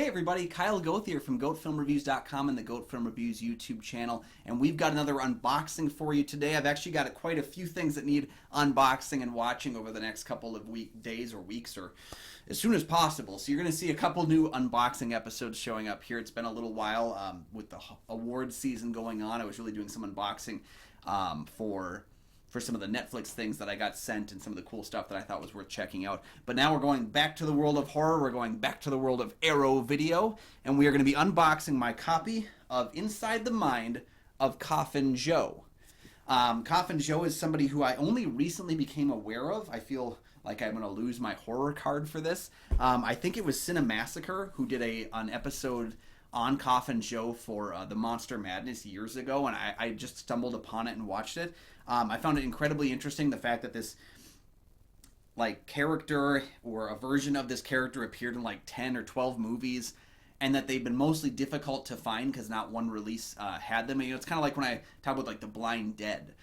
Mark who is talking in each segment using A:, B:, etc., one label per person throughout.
A: everybody, Kyle Goethe here from GoatFilmReviews.com and the Goat Film Reviews YouTube channel, and we've got another unboxing for you today. I've actually got quite a few things that need unboxing and watching over the next couple of days or weeks, or as soon as possible. So you're going to see a couple new unboxing episodes showing up here. It's been a little while with the award season going on. I was really doing some unboxing for some of the Netflix things that I got sent and some of the cool stuff that I thought was worth checking out. But now we're going back to the world of horror. We're going back to the world of Arrow Video, and we are going to be unboxing my copy of Inside the Mind of Coffin Joe. Coffin Joe is somebody who I only recently became aware of. I feel like I'm going to lose my horror card for this. I think it was Cinemassacre who did an episode on Coffin Joe for the Monster Madness years ago, and I just stumbled upon it and watched it. I found it incredibly interesting, the fact that this character or a version of this character appeared in 10 or 12 movies, and that they've been mostly difficult to find because not one release had them. It's kind of like when I talk about The Blind Dead,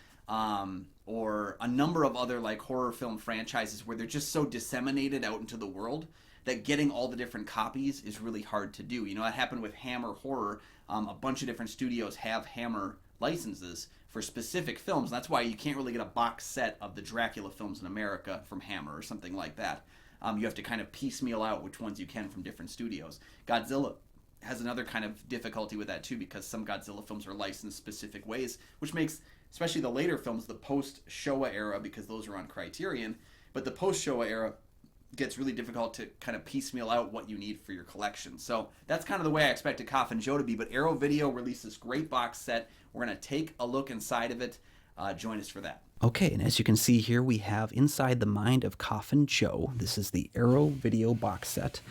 A: or a number of other horror film franchises where they're just so disseminated out into the world that getting all the different copies is really hard to do. That happened with Hammer Horror. A bunch of different studios have Hammer licenses for specific films. That's why you can't really get a box set of the Dracula films in America from Hammer or something like that. You have to kind of piecemeal out which ones you can from different studios. Godzilla has another kind of difficulty with that too, because some Godzilla films are licensed specific ways, which makes, especially the later films, the post-Showa era, because those are on Criterion, but the post-Showa era gets really difficult to kind of piecemeal out what you need for your collection. So that's kind of the way I expected Coffin Joe to be, but Arrow Video released this great box set. We're going to take a look inside of it. Join us for that. Okay, and as you can see here, we have Inside the Mind of Coffin Joe. This is the Arrow Video box set.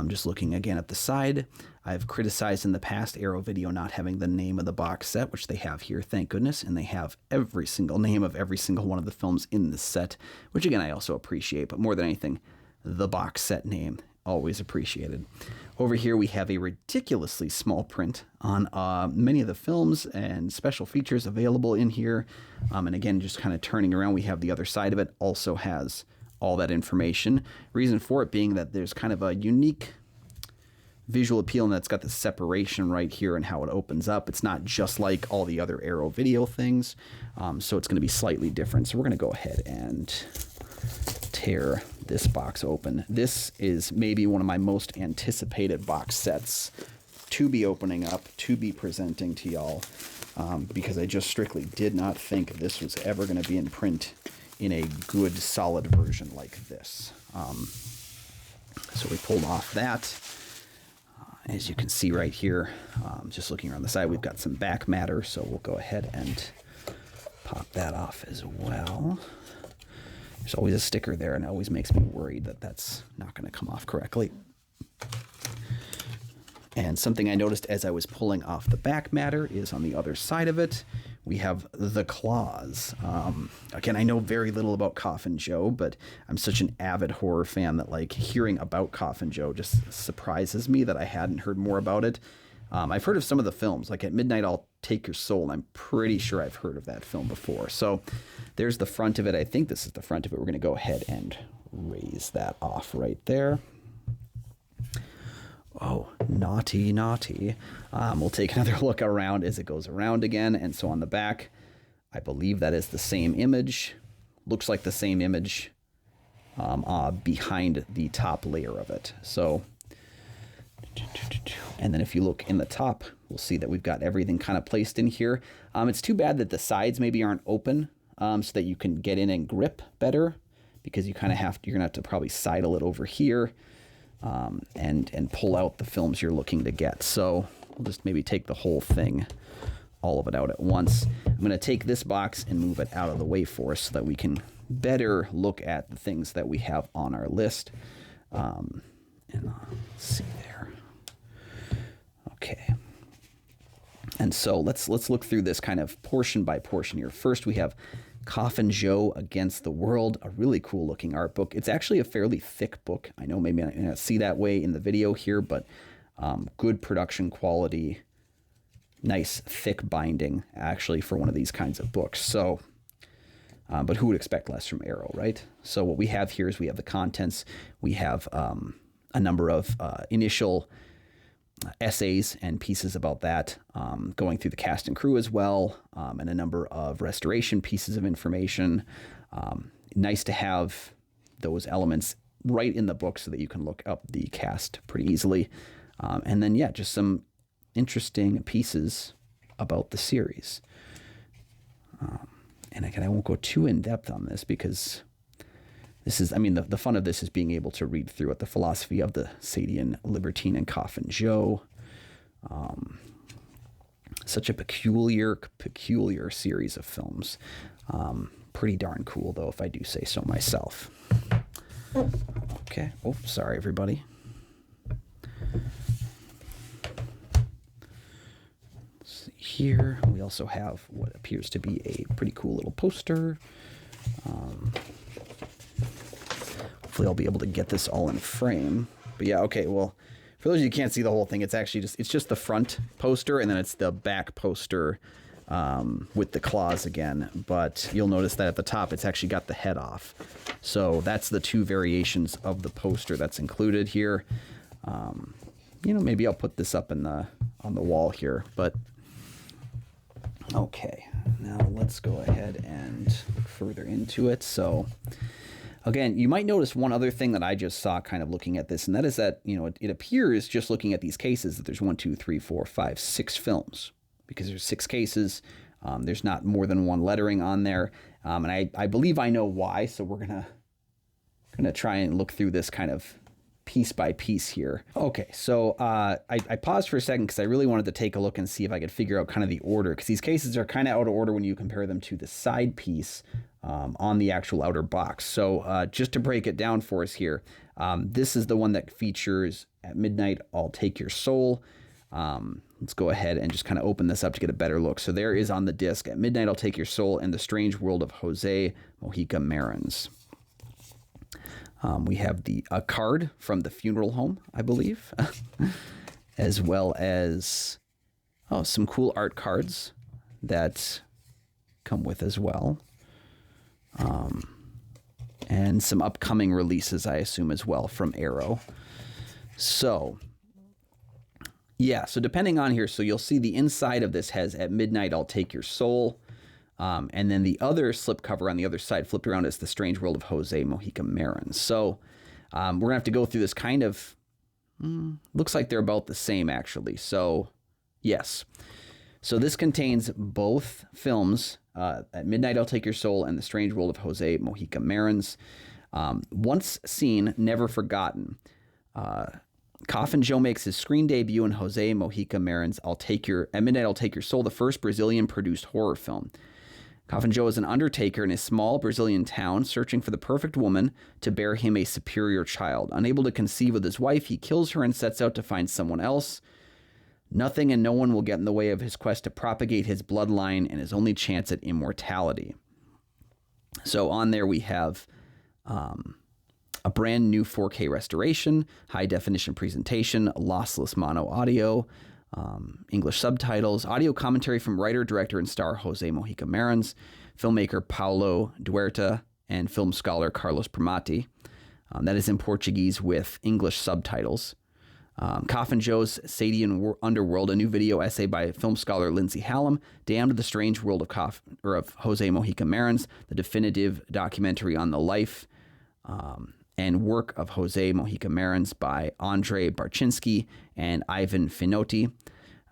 A: Just looking again at the side, I've criticized in the past Arrow Video not having the name of the box set, which they have here, thank goodness, and they have every single name of every single one of the films in this set, which again I also appreciate, but more than anything, the box set name, always appreciated. Over here we have a ridiculously small print on many of the films and special features available in here, and again, just kind of turning around, we have the other side of it, also has all that information. Reason for it being that there's kind of a unique visual appeal, and that's got the separation right here and how it opens up. It's not just like all the other Arrow Video things, so it's going to be slightly different. So we're going to go ahead and tear this box open. This is maybe one of my most anticipated box sets to be opening up, to be presenting to y'all, because I just strictly did not think this was ever going to be in print in a good solid version like this. So we pulled off that. As you can see right here, just looking around the side, we've got some back matter, so we'll go ahead and pop that off as well. There's always a sticker there, and it always makes me worried that that's not going to come off correctly. And something I noticed as I was pulling off the back matter is on the other side of it, we have the claws. Again, I know very little about Coffin Joe, but I'm such an avid horror fan that hearing about Coffin Joe just surprises me that I hadn't heard more about it. I've heard of some of the films, like At Midnight I'll Take Your Soul, and I'm pretty sure I've heard of that film before. So there's the front of it. I think this is the front of it. We're going to go ahead and raise that off right there. Oh, naughty, naughty. We'll take another look around as it goes around again. And so on the back, I believe that is the same image. Looks like the same image behind the top layer of it. So, and then if you look in the top, we'll see that we've got everything kind of placed in here. It's too bad that the sides maybe aren't open so that you can get in and grip better, because you kind of you're going to have to probably sidle it over here. And pull out the films you're looking to get. So we'll just maybe take the whole thing, all of it out at once. I'm going to take this box and move it out of the way for us so that we can better look at the things that we have on our list. And let's see there. Okay. And so let's look through this kind of portion by portion here. First, we have Coffin Joe Against the World, a really cool looking art book. It's actually a fairly thick book. I know maybe I don't see that way in the video here, but good production quality, nice thick binding actually for one of these kinds of books. So, but who would expect less from Arrow, right? So what we have here is we have the contents. We have a number of initial
B: essays and pieces about that, going through the cast and crew as well, and a number of restoration pieces of information. Nice to have those elements right in the book so that you can look up the cast pretty easily. And then, yeah, just some interesting pieces about the series. And again, I won't go too in depth on this because this is, I mean, the fun of this is being able to read through it, the philosophy of the Sadian Libertine and Coffin Joe. Such a peculiar series of films. Pretty darn cool, though, if I do say so myself. Okay. Oh, sorry, everybody. Let's see here. We also have what appears to be a pretty cool little poster. Hopefully I'll be able to get this all in frame. But yeah, okay, well, for those of you who can't see the whole thing, it's actually just the front poster, and then it's the back poster with the claws again. But you'll notice that at the top, it's actually got the head off. So that's the two variations of the poster that's included here. Maybe I'll put this up on the wall here. But okay, now let's go ahead and look further into it. So again, you might notice one other thing that I just saw kind of looking at this, and that is that, it appears just looking at these cases that there's 1, 2, 3, 4, 5, 6 films, because there's 6 cases. There's not more than one lettering on there. And I believe I know why. So we're gonna try and look through this kind of piece by piece here. Okay, so I paused for a second because I really wanted to take a look and see if I could figure out kind of the order, because these cases are kind of out of order when you compare them to the side piece on the actual outer box. So just to break it down for us here, this is the one that features At Midnight I'll Take Your Soul. Let's go ahead and just kind of open this up to get a better look. So there is on the disc, At Midnight I'll Take Your Soul and The Strange World of Jose Mojica Marins. We have a card from the funeral home, I believe, as well as some cool art cards that come with as well. And some upcoming releases, I assume, as well from Arrow. So yeah, so depending on here, so you'll see the inside of this has At Midnight I'll Take Your Soul. And then the other slipcover on the other side flipped around is The Strange World of Jose Mojica Marins. So we're going to have to go through this kind of, looks like they're about the same actually. So yes. So this contains both films, At Midnight I'll Take Your Soul and The Strange World of Jose Mojica Marins. Once seen, never forgotten. Coffin Joe makes his screen debut in Jose Mojica Marins' At Midnight I'll Take Your Soul, the first Brazilian-produced horror film. Coffin Joe is an undertaker in a small Brazilian town, searching for the perfect woman to bear him a superior child. Unable to conceive with his wife, he kills her and sets out to find someone else. Nothing and no one will get in the way of his quest to propagate his bloodline and his only chance at immortality. So on there we have a brand new 4K restoration, high definition presentation, lossless mono audio, English subtitles, audio commentary from writer, director, and star Jose Mojica Marins, filmmaker Paulo Duarte, and film scholar Carlos Primati. That is in Portuguese with English subtitles. Coffin Joe's Sadian Underworld, a new video essay by film scholar Lindsay Hallam, Damned: The Strange World of Jose Mojica Marins, the definitive documentary on the life and work of Jose Mojica Marins by Andre Barczynski and Ivan Finotti.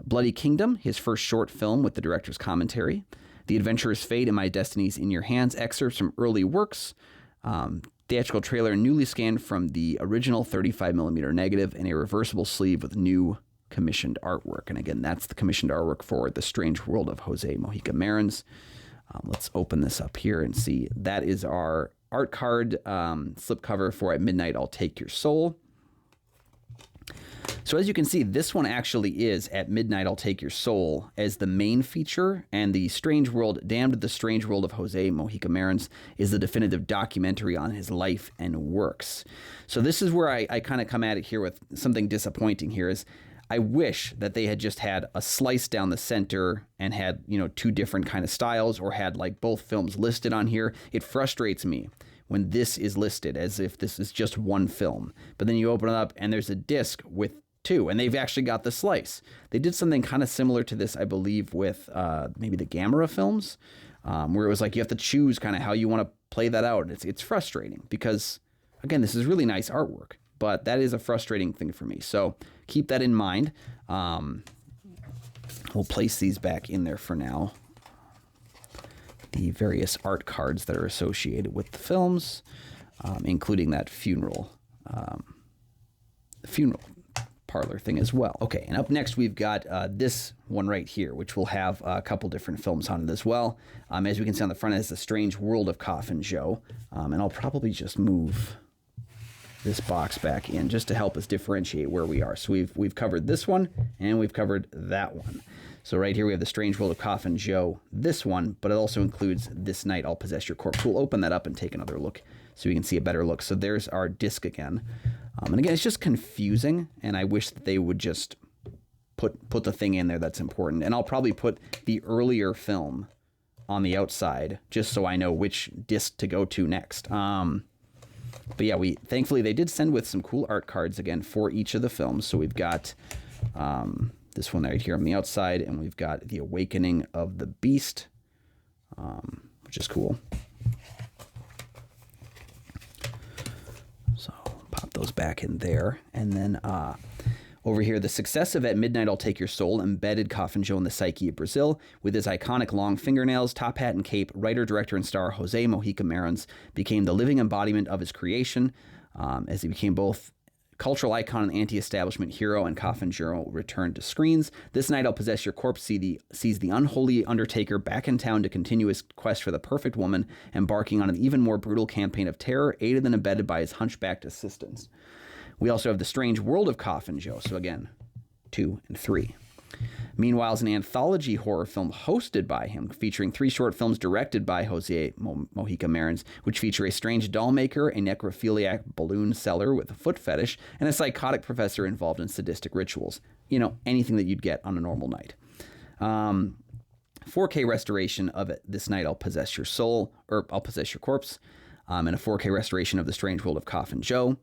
B: Bloody Kingdom, his first short film with the director's commentary. The Adventurer's Fate and My Destiny's in Your Hands, excerpts from early works. Theatrical trailer newly scanned from the original 35mm negative and a reversible sleeve with new commissioned artwork. And again, that's the commissioned artwork for The Strange World of Jose Mojica Marins. Let's open this up here and see. That is our art card slipcover for At Midnight I'll Take Your Soul. So as you can see, this one actually is At Midnight I'll Take Your Soul as the main feature, and the Strange World, Damned: The Strange World of Jose Mojica Marins is the definitive documentary on his life and works. So this is where I kind of come at it here with something disappointing here is I wish that they had just had a slice down the center and had, two different kind of styles, or had like both films listed on here. It frustrates me when this is listed as if this is just one film. But then you open it up and there's a disc with too, and they've actually got the slice. They did something kind of similar to this, I believe, with maybe the Gamera films, where it was like you have to choose kind of how you want to play that out. It's frustrating because, again, this is really nice artwork, but that is a frustrating thing for me. So keep that in mind. We'll place these back in there for now. The various art cards that are associated with the films, including that funeral parlor thing as well. Okay, and up next we've got this one right here, which will have a couple different films on it as well. As we can see on the front, it has The Strange World of Coffin Joe, and I'll probably just move this box back in just to help us differentiate where we are. So we've covered this one and we've covered that one. So right here we have The Strange World of Coffin Joe, this one, but it also includes This Night I'll Possess Your Corpse. We'll open that up and take another look so we can see a better look. So there's our disc again. And again, it's just confusing, and I wish that they would just put the thing in there that's important. And I'll probably put the earlier film on the outside just so I know which disc to go to next. But yeah, thankfully they did send with some cool art cards again for each of the films. So we've got this one right here on the outside, and we've got The Awakening of the Beast, which is cool. So pop those back in there. And then over here, the success of At Midnight I'll Take Your Soul embedded Coffin Joe in the psyche of Brazil. With his iconic long fingernails, top hat, and cape, writer, director, and star Jose Mojica Marins became the living embodiment of his creation, as he became both cultural icon and anti-establishment hero, and Coffin Joe returned to screens. This Night I'll Possess Your Corpse sees the unholy undertaker back in town to continue his quest for the perfect woman, embarking on an even more brutal campaign of terror, aided and abetted by his hunchbacked assistants. We also have The Strange World of Coffin Joe, so again, 2 and 3. Meanwhile, is an anthology horror film hosted by him, featuring 3 short films directed by Jose Mojica Marins, which feature a strange doll maker, a necrophiliac balloon seller with a foot fetish, and a psychotic professor involved in sadistic rituals. You know, anything that you'd get on a normal night. 4K restoration of it, This Night I'll Possess Your Soul, or I'll Possess Your Corpse, and a 4K restoration of The Strange World of Coffin Joe.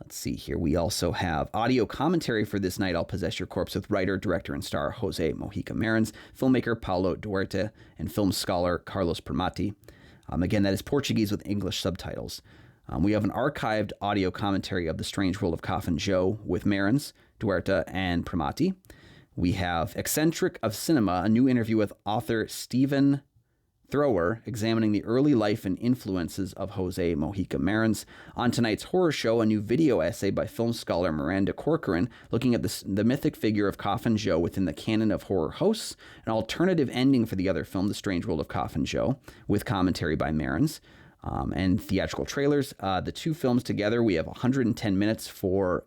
B: Let's see here. We also have audio commentary for This Night I'll Possess Your Corpse with writer, director, and star Jose Mojica Marins, filmmaker Paulo Duarte, and film scholar Carlos Primati. Again, that is Portuguese with English subtitles. We have an archived audio commentary of The Strange World of Coffin Joe with Marins, Duarte, and Primati. We have Eccentric of Cinema, a new interview with author Stephen Thrower, examining the early life and influences of Jose Mojica Marins. On tonight's horror show, a new video essay by film scholar Miranda Corcoran, looking at the mythic figure of Coffin Joe within the canon of horror hosts. An alternative ending for the other film, The Strange World of Coffin Joe, with commentary by Marins, and theatrical trailers. The 2 films together, we have 110 minutes for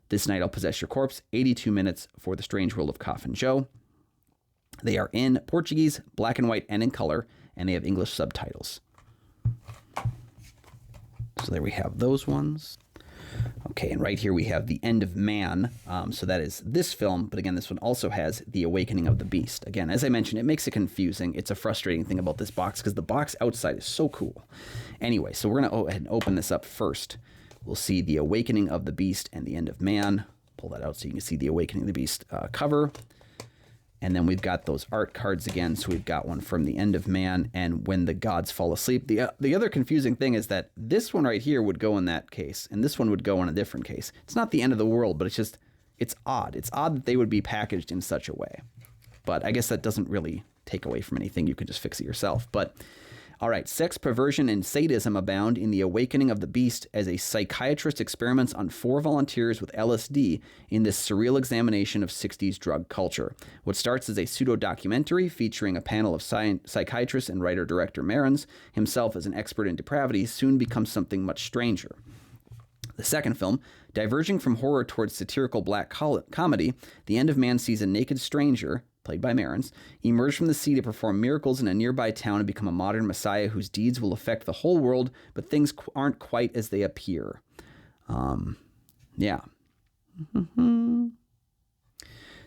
B: This Night I'll Possess Your Corpse, 82 minutes for The Strange World of Coffin Joe. They are in Portuguese, black and white, and in color, and they have English subtitles. So there we have those ones. Okay, and right here we have The End of Man. So that is this film, but again, this one also has The Awakening of the Beast. Again, as I mentioned, it makes it confusing. It's a frustrating thing about this box because the box outside is so cool. Anyway, so we're going to go ahead and open this up first. We'll see The Awakening of the Beast and The End of Man. Pull that out so you can see The Awakening of the Beast cover. And then we've got those art cards again. So we've got one from The End of Man and When the Gods Fall Asleep. The other confusing thing is that this one right here would go in that case, and this one would go in a different case. It's not the end of the world, but it's odd. It's odd that they would be packaged in such a way. But I guess that doesn't really take away from anything. You can just fix it yourself. But all right, sex, perversion, and sadism abound in The Awakening of the Beast as a psychiatrist experiments on 4 volunteers with LSD in this surreal examination of 60s drug culture. What starts as a pseudo-documentary featuring a panel of psychiatrists and writer-director Marins, himself as an expert in depravity, soon becomes something much stranger. The second film, diverging from horror towards satirical black comedy, The End of Man sees a naked stranger, played by Marins, emerge from the sea to perform miracles in a nearby town and become a modern messiah whose deeds will affect the whole world, but things aren't quite as they appear. Yeah.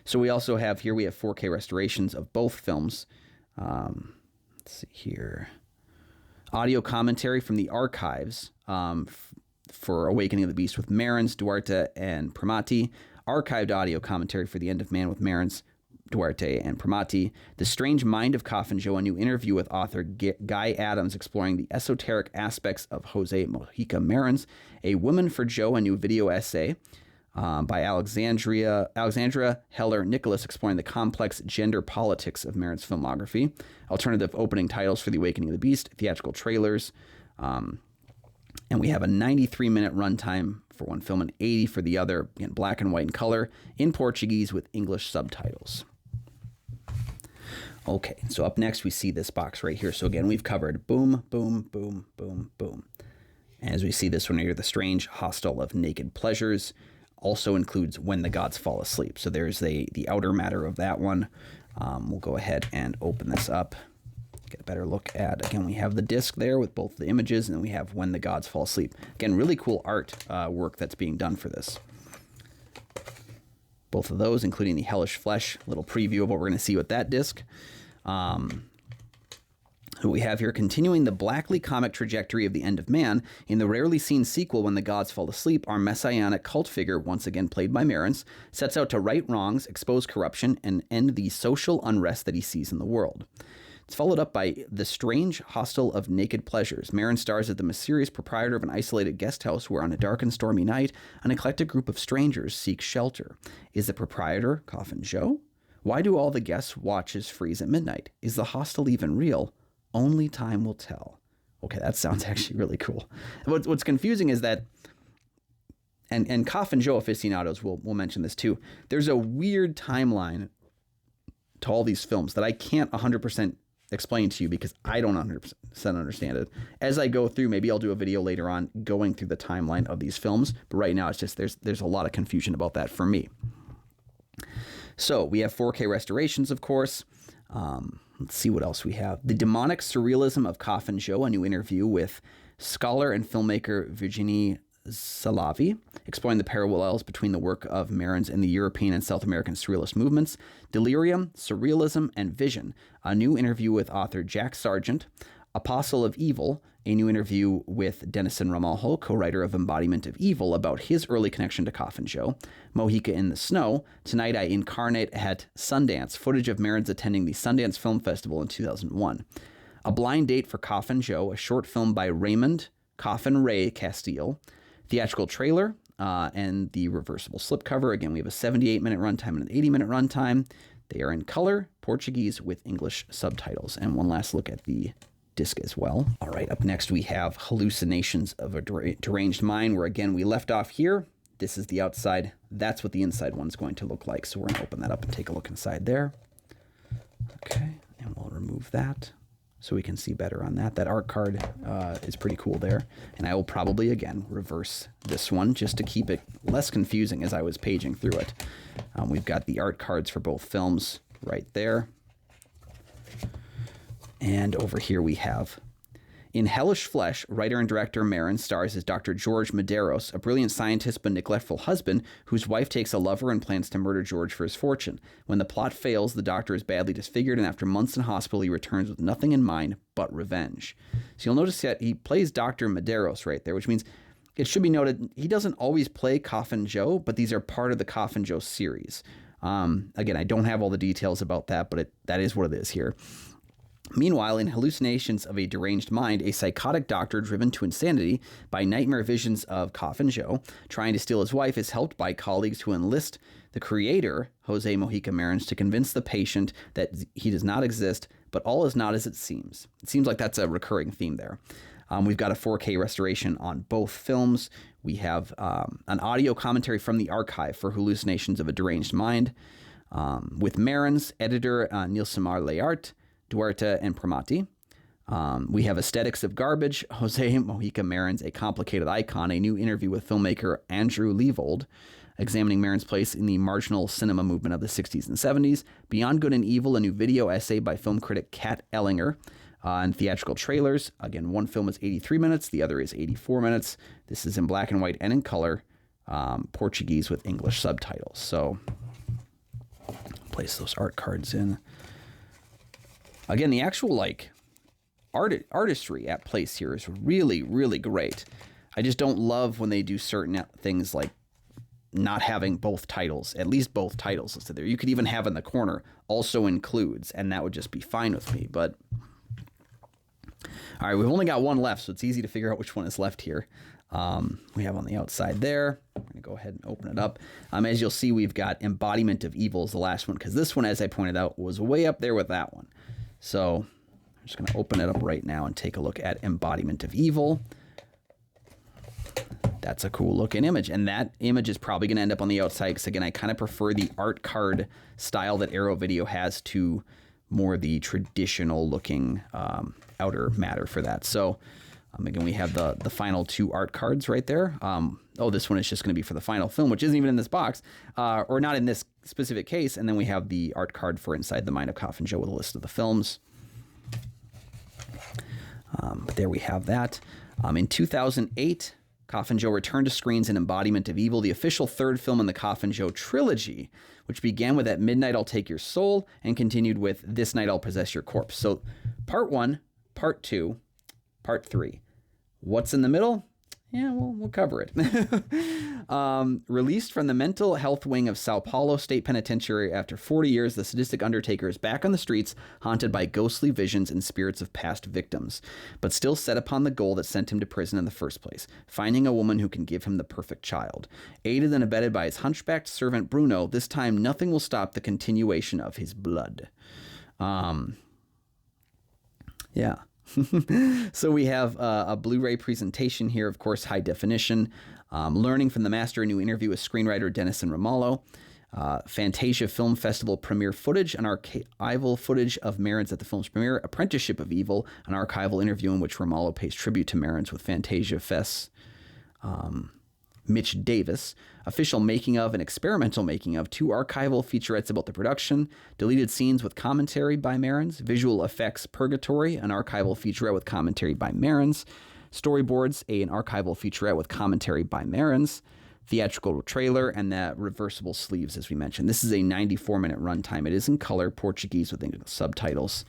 B: So we also have here, we have 4K restorations of both films. Let's see here. Audio commentary from the archives for Awakening of the Beast with Marins, Duarte, and Primati. archived audio commentary for The End of Man with Marins, Duarte, and Primati, The Strange Mind of Coffin Joe, a new interview with author Guy Adams exploring the esoteric aspects of Jose Mojica Marins, A Woman for Joe, a new video essay by Alexandra Heller Nicholas exploring the complex gender politics of Marin's filmography, alternative opening titles for The Awakening of the Beast, theatrical trailers, and we have a 93-minute runtime for one film and 80 for the other, in black and white and color, in Portuguese with English subtitles. Okay, so up next we see this box right here. So again, we've covered boom, boom, boom, boom, boom. As we see this one here, The Strange Hostel of Naked Pleasures also includes When the Gods Fall Asleep. So there's the outer matter of that one. We'll go ahead and open this up. Get a better look at, again, we have the disc there with both the images, and then we have When the Gods Fall Asleep. Again, really cool art work that's being done for this. Both of those, including the Hellish Flesh, little preview of what we're going to see with that disc. Who we have here, continuing the blackly comic trajectory of The End of Man, in the rarely seen sequel When the Gods Fall Asleep, our messianic cult figure, once again played by Marins, sets out to right wrongs, expose corruption, and end the social unrest that he sees in the world. It's followed up by The Strange Hostel of Naked Pleasures. Marin stars as the mysterious proprietor of an isolated guest house where, on a dark and stormy night, an eclectic group of strangers seek shelter. Is the proprietor Coffin Joe? Why do all the guests' watches freeze at midnight? Is the hostel even real? Only time will tell. Okay, that sounds actually really cool. What's confusing is that, and Coffin Joe aficionados will mention this too, there's a weird timeline to all these films that I can't 100% explain to you because I don't 100% understand it. As I go through, maybe I'll do a video later on going through the timeline of these films, but right now it's just there's a lot of confusion about that for me. So we have 4K restorations, of course. Let's see what else we have. The Demonic Surrealism of Coffin Joe, a new interview with scholar and filmmaker Virginie Salavi, exploring the parallels between the work of Marins and the European and South American surrealist movements. Delirium, Surrealism, and Vision, a new interview with author Jack Sargent. Apostle of Evil, a new interview with Denison Ramalho, co-writer of Embodiment of Evil, about his early connection to Coffin Joe. Mojica in the Snow, Tonight I Incarnate at Sundance, footage of Marins attending the Sundance Film Festival in 2001. A Blind Date for Coffin Joe, a short film by Raymond Coffin Ray Castile. Theatrical trailer and the reversible slipcover. Again, we have a 78-minute runtime and an 80-minute runtime. They are in color, Portuguese with English subtitles. And one last look at the disc as well. All right, up next we have Hallucinations of a Deranged Mind, where again we left off here. This is the outside. That's what the inside one's going to look like. So we're going to open that up and take a look inside there. Okay, and we'll remove that so we can see better on that. That art card is pretty cool there. And I will probably, again, reverse this one just to keep it less confusing as I was paging through it. We've got the art cards for both films right there. And over here we have, in Hellish Flesh, writer and director Marin stars as Dr. George Medeiros, a brilliant scientist but neglectful husband whose wife takes a lover and plans to murder George for his fortune. When the plot fails, the doctor is badly disfigured, and after months in hospital, he returns with nothing in mind but revenge. So you'll notice that he plays Dr. Medeiros right there, which means it should be noted he doesn't always play Coffin Joe, but these are part of the Coffin Joe series. Again, I don't have all the details about that, but that is what it is here. Meanwhile, in Hallucinations of a Deranged Mind, a psychotic doctor driven to insanity by nightmare visions of Coffin Joe trying to steal his wife is helped by colleagues who enlist the creator, Jose Mojica Marins, to convince the patient that he does not exist, but all is not as it seems. It seems like that's a recurring theme there. We've got a 4K restoration on both films. We have an audio commentary from the archive for Hallucinations of a Deranged Mind with Marins, editor Nilsamar Leart, Duarte, and Primati. We have Aesthetics of Garbage, Jose Mojica Marins, a complicated icon, a new interview with filmmaker Andrew Leavold, examining Marin's place in the marginal cinema movement of the 60s and 70s. Beyond Good and Evil, a new video essay by film critic Kat Ellinger, and theatrical trailers. Again, one film is 83 minutes, the other is 84 minutes. This is in black and white and in color, Portuguese with English subtitles. So, place those art cards in. Again, the actual artistry at place here is really, really great. I just don't love when they do certain things like not having both titles, at least both titles listed there. You could even have in the corner also includes, and that would just be fine with me. But all right, we've only got one left, so it's easy to figure out which one is left here. We have on the outside there. I'm going to go ahead and open it up. As you'll see, we've got Embodiment of Evil is the last one, because this one, as I pointed out, was way up there with that one. So I'm just going to open it up right now and take a look at Embodiment of Evil. That's a cool looking image, and that image is probably going to end up on the outside because, again, I kind of prefer the art card style that Arrow Video has to more the traditional looking outer matter for that. So again, we have the final 2 art cards right there. This one is just going to be for the final film, which isn't even in this box, or not in this specific case. And then we have the art card for Inside the Mind of Coffin Joe with a list of the films. But there we have that. In 2008, Coffin Joe returned to screens in Embodiment of Evil, the official 3rd film in the Coffin Joe trilogy, which began with At Midnight I'll Take Your Soul and continued with This Night I'll Possess Your Corpse. So part 1, part 2, part 3. What's in the middle? Yeah, we'll cover it. Released from the mental health wing of Sao Paulo State Penitentiary after 40 years, the sadistic undertaker is back on the streets, haunted by ghostly visions and spirits of past victims, but still set upon the goal that sent him to prison in the first place, finding a woman who can give him the perfect child. Aided and abetted by his hunchbacked servant Bruno, this time nothing will stop the continuation of his blood. Yeah. So we have a Blu-ray presentation here, of course, high definition. Learning from the master, a new interview with screenwriter Denison Ramallo. Fantasia Film Festival premiere footage, an archival footage of Marin's at the film's premiere. Apprenticeship of Evil, an archival interview in which Ramallo pays tribute to Marin's with Fantasia Fest's Mitch Davis. Official making of and experimental making of, 2 archival featurettes about the production, deleted scenes with commentary by Marin's, visual effects Purgatory, an archival featurette with commentary by Marin's, storyboards, an archival featurette with commentary by Marin's, theatrical trailer, and that reversible sleeves, as we mentioned. This is a 94-minute runtime. It is in color, Portuguese with English subtitles.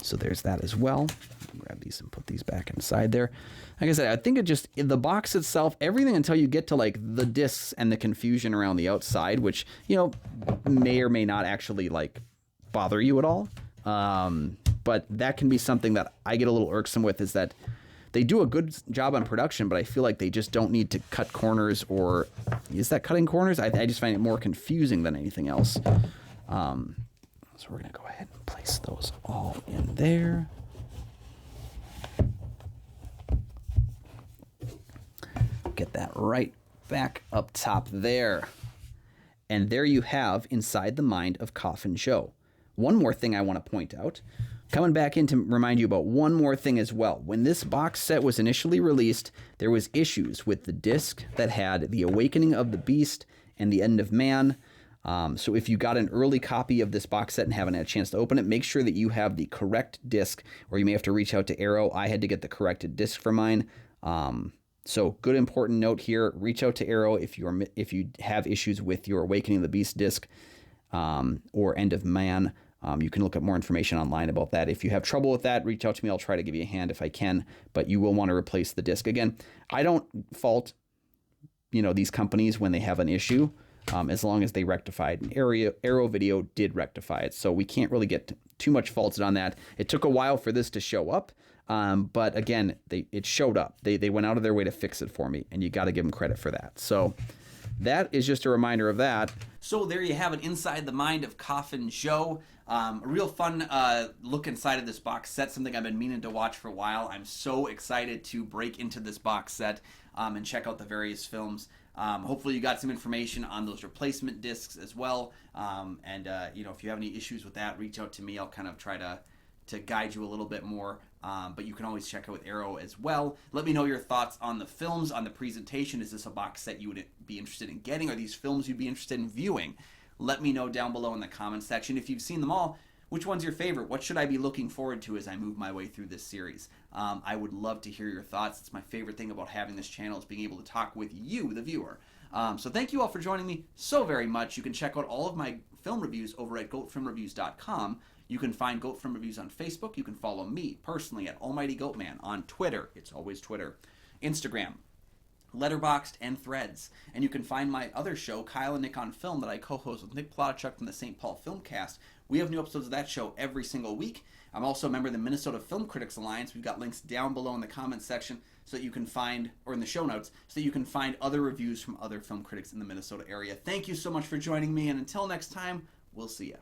B: So there's that as well. Grab these and put these back inside there. Like I said, I think the box itself, everything until you get to like the discs and the confusion around the outside, which, may or may not actually like bother you at all. But that can be something that I get a little irksome with, is that they do a good job on production, but I feel like they just don't need to cut corners, or is that cutting corners? I just find it more confusing than anything else. So we're going to go ahead and place those all in there. Get that right back up top there. And there you have Inside the Mind of Coffin Joe. One more thing I want to point out. Coming back in to remind you about one more thing as well. When this box set was initially released, there was issues with the disc that had The Awakening of the Beast and The End of Man. So if you got an early copy of this box set and haven't had a chance to open it, make sure that you have the correct disc, or you may have to reach out to Arrow. I had to get the corrected disc for mine. So good important note here, reach out to Arrow if you have issues with your Awakening of the Beast disc or End of Man. You can look up more information online about that. If you have trouble with that, reach out to me. I'll try to give you a hand if I can, but you will want to replace the disc. Again, I don't fault these companies when they have an issue. As long as they rectified. And Arrow Video did rectify it, so we can't really get too much faulted on that. It took a while for this to show up, but again, it showed up. They went out of their way to fix it for me, and you got to give them credit for that. So that is just a reminder of that.
A: So there you have it, Inside the Mind of Coffin Joe. A real fun look inside of this box set, something I've been meaning to watch for a while. I'm so excited to break into this box set and check out the various films. Hopefully you got some information on those replacement discs as well. If you have any issues with that, reach out to me. I'll kind of try to guide you a little bit more. But you can always check out with Arrow as well. Let me know your thoughts on the films, on the presentation. Is this a box set you would be interested in getting? Are these films you'd be interested in viewing? Let me know down below in the comments section. If you've seen them all, which one's your favorite? What should I be looking forward to as I move my way through this series? I would love to hear your thoughts. It's my favorite thing about having this channel, is being able to talk with you, the viewer. So thank you all for joining me so very much. You can check out all of my film reviews over at goatfilmreviews.com. You can find Goat Film Reviews on Facebook. You can follow me personally at Almighty Goatman on Twitter. It's always Twitter. Instagram. Letterboxd, and Threads. And you can find my other show, Kyle and Nick on Film, that I co-host with Nick Plotachuk from the St. Paul Filmcast. We have new episodes of that show every single week. I'm also a member of the Minnesota Film Critics Alliance. We've got links down below in the comments section so that you can find, or in the show notes, so that you can find other reviews from other film critics in the Minnesota area. Thank you so much for joining me, and until next time, we'll see ya.